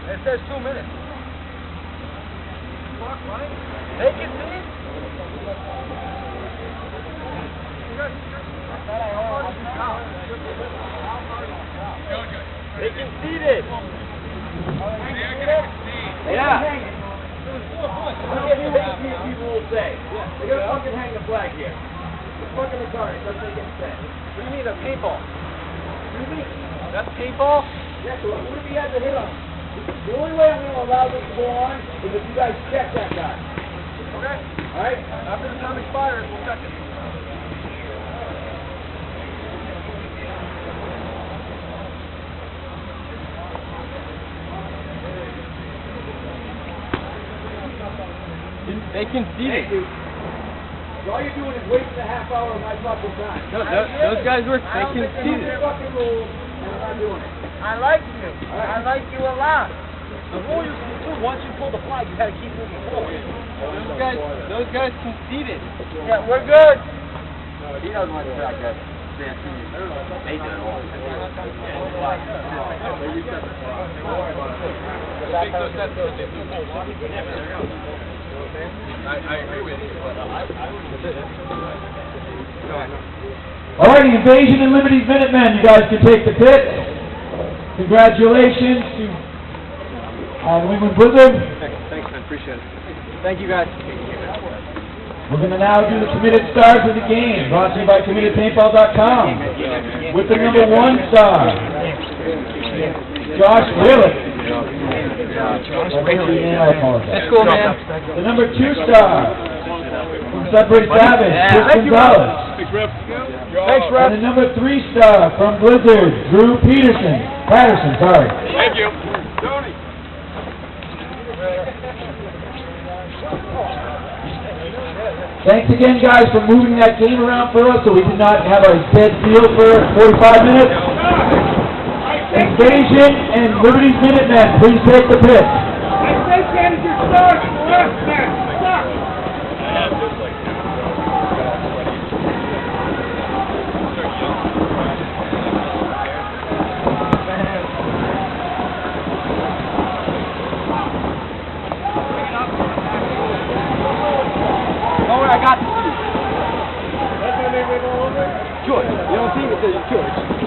It says 2 minutes. Take it, please. They can see it. Yeah. Look at what people will say. They're gonna fucking hang the flag here. It's fucking retarded. That's what they get said. What do you mean, a paintball? What do you mean? That's paintball? Yeah, so what if he has a hit on him? The only way I'm gonna allow this to go on is if you guys check that guy. Okay. Alright? After the time expires, we'll check it. They can see it. All you're doing is wasting a half hour of my fucking time. Those guys work. They can see it. Fucking rules, and I'm not doing it. I like you. Right. I like you a lot. The rule you can do, once you pull the flag, you got to keep moving forward. Those guys concede it. Yeah, we're good. No, he doesn't like the fact that they did it all. I agree with you. All right, Invasion and Liberty's Minutemen, you guys can take the pit. Congratulations to the New England Blizzard. Thanks, man. Appreciate it. Thank you, guys. We're going to now do the committed stars of the game, brought to you by CommittedPaintball.com. With the number 1 star, Josh Willis. That's cool, man. The number 2 star, from Sudbury Savage, Chris Gonzalez. Thanks, Rep. And the number 3 star, from Blizzard, Drew Patterson, sorry. Thank you. Tony. Thanks again, guys, for moving that game around for us so we did not have a dead field for 45 minutes. Invasion and Liberty's Minutemen, please take the pitch. I think that is your start for us, man. Stop. Oh, I got this. George, you don't see it, it says George.